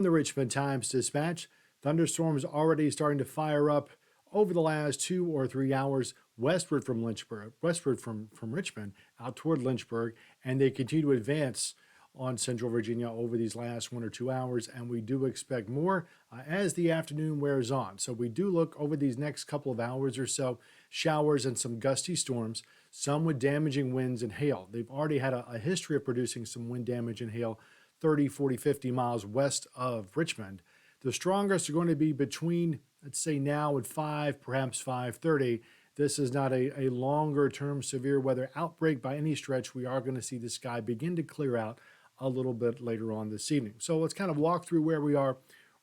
The Richmond Times-Dispatch, thunderstorms already starting to fire up over the last 2 or 3 hours westward from Lynchburg, westward from Richmond, out toward Lynchburg, and they continue to advance on central Virginia over these last 1 or 2 hours, and we do expect more as the afternoon wears on. So we do look over these next couple of hours or so, showers and some gusty storms, some with damaging winds and hail. They've already had a history of producing some wind damage and hail 30, 40, 50 miles west of Richmond. The strongest are going to be between, let's say now at 5, perhaps 5:30. This is not a longer-term severe weather outbreak by any stretch. We are going to see the sky begin to clear out a little bit later on this evening. So let's kind of walk through where we are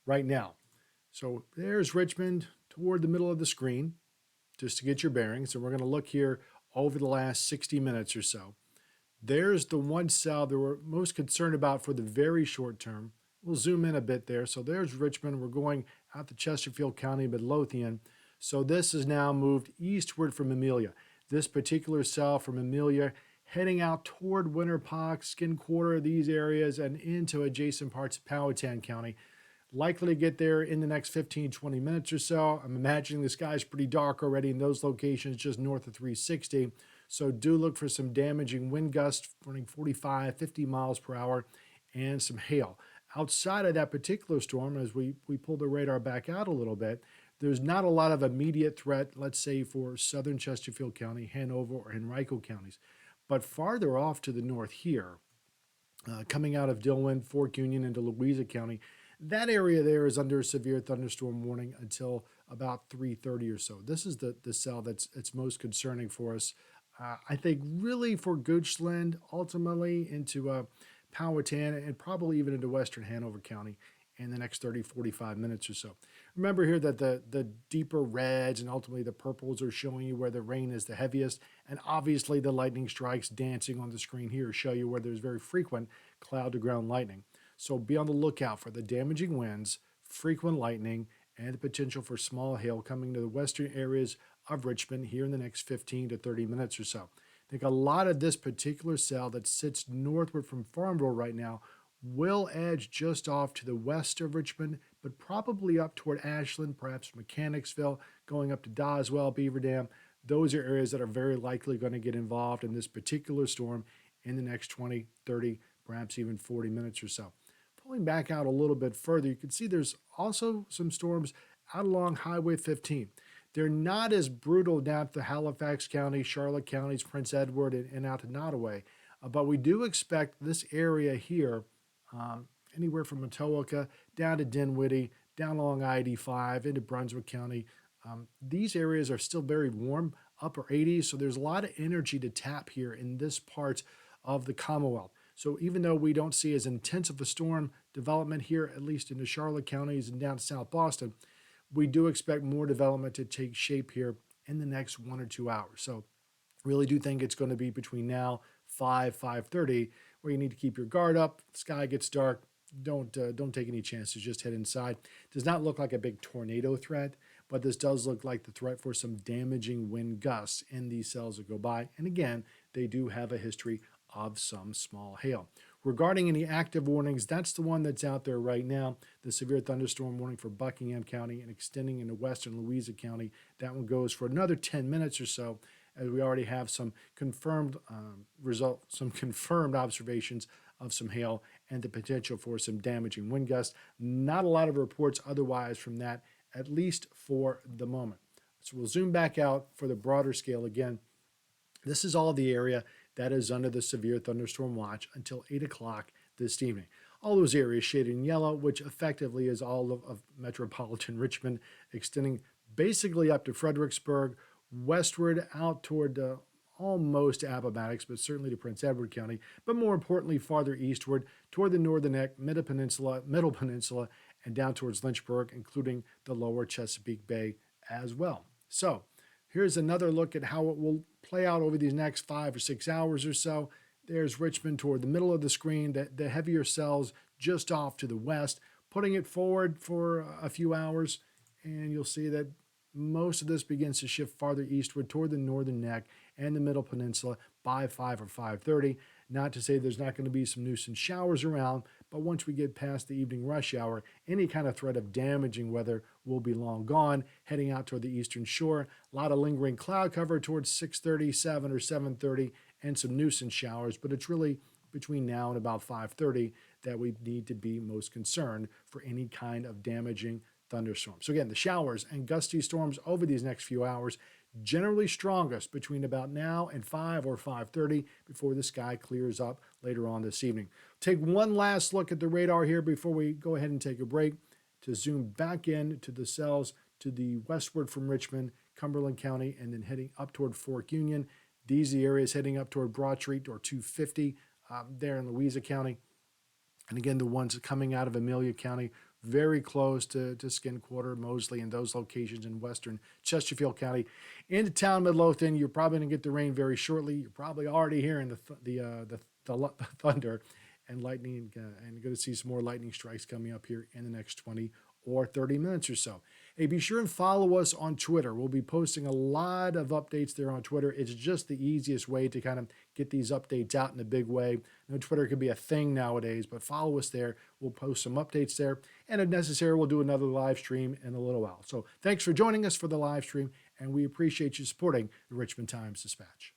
right now. So there's Richmond toward the middle of the screen, just to get your bearings. And we're going to look here over the last 60 minutes or so. There's the one cell that we're most concerned about for the very short term. We'll zoom in a bit there. So there's Richmond. We're going out to Chesterfield County, Midlothian. So this is now moved eastward from Amelia. This particular cell from Amelia heading out toward Winterpock, Skin Quarter, these areas, and into adjacent parts of Powhatan County. Likely to get there in the next 15, 20 minutes or so. I'm imagining the sky's pretty dark already in those locations just north of 360. So do look for some damaging wind gusts running 45, 50 miles per hour and some hail. Outside of that particular storm, as we pull the radar back out a little bit, there's not a lot of immediate threat, let's say, for southern Chesterfield County, Hanover, or Henrico counties. But farther off to the north here, coming out of Dillon, Fork Union into Louisa County, that area there is under severe thunderstorm warning until about 3:30 or so. This is the cell that's most concerning for us. I think really for Goochland, ultimately into Powhatan, and probably even into western Hanover County in the next 30, 45 minutes or so. Remember here that the deeper reds and ultimately the purples are showing you where the rain is the heaviest, and obviously the lightning strikes dancing on the screen here show you where there's very frequent cloud-to-ground lightning. So be on the lookout for the damaging winds, frequent lightning, and the potential for small hail coming to the western areas of Richmond here in the next 15 to 30 minutes or so. I think a lot of this particular cell that sits northward from Farmville right now will edge just off to the west of Richmond, but probably up toward Ashland, perhaps Mechanicsville, going up to Doswell, Beaver Dam. Those are areas that are very likely going to get involved in this particular storm in the next 20, 30, perhaps even 40 minutes or so. Pulling back out a little bit further, you can see there's also some storms out along Highway 15. They're not as brutal down to Halifax County, Charlotte counties, Prince Edward, and out to Nottoway. But we do expect this area here, anywhere from Matoaka down to Dinwiddie, down along I-85 into Brunswick County. These areas are still very warm, upper 80s, so there's a lot of energy to tap here in this part of the Commonwealth. So even though we don't see as intense of a storm development here, at least in the Charlotte counties and down to South Boston, we do expect more development to take shape here in the next 1 or 2 hours. So really do think it's going to be between now, 5:30, where you need to keep your guard up. The sky gets dark. Don't take any chances. Just head inside. Does not look like a big tornado threat, but this does look like the threat for some damaging wind gusts in these cells that go by. And again, they do have a history of some small hail. Regarding any active warnings, that's the one that's out there right now, the severe thunderstorm warning for Buckingham County and extending into western Louisa County. That one goes for another 10 minutes or so, as we already have some confirmed confirmed observations of some hail and the potential for some damaging wind gusts. Not a lot of reports otherwise from that, at least for the moment. So we'll zoom back out for the broader scale again. This is all the area that is under the severe thunderstorm watch until 8 o'clock this evening. All those areas shaded in yellow, which effectively is all of metropolitan Richmond, extending basically up to Fredericksburg, westward out toward almost Appomattox, but certainly to Prince Edward County, but more importantly farther eastward toward the northern neck, middle peninsula, and down towards Lynchburg, including the lower Chesapeake Bay as well. So here's another look at how it will play out over these next 5 or 6 hours or so. There's Richmond toward the middle of the screen, the heavier cells just off to the west, putting it forward for a few hours, and you'll see that most of this begins to shift farther eastward toward the northern neck and the middle peninsula by 5 or 5:30. Not to say there's not going to be some nuisance showers around, but once we get past the evening rush hour, any kind of threat of damaging weather will be long gone. Heading out toward the eastern shore, a lot of lingering cloud cover towards 6:30, 7 or 7:30, and some nuisance showers, but it's really between now and about 5:30 that we need to be most concerned for any kind of damaging thunderstorms. So again, the showers and gusty storms over these next few hours, generally strongest between about now and 5 or 5:30 before the sky clears up later on this evening. Take one last look at the radar here before we go ahead and take a break to zoom back in to the cells to the westward from Richmond, Cumberland County, and then heading up toward Fork Union. These are the areas heading up toward Broad Street or 250 there in Louisa County. And again, the ones coming out of Amelia County, very close to Skin Quarter, Mosley, and those locations in western Chesterfield County. Into town, Midlothian, you're probably going to get the rain very shortly. You're probably already hearing the thunder and lightning, and going to see some more lightning strikes coming up here in the next 20 or 30 minutes or so. Hey, be sure and follow us on Twitter. We'll be posting a lot of updates there on Twitter. It's just the easiest way to kind of get these updates out in a big way. I know Twitter can be a thing nowadays, but follow us there. We'll post some updates there. And if necessary, we'll do another live stream in a little while. So thanks for joining us for the live stream, and we appreciate you supporting the Richmond Times-Dispatch.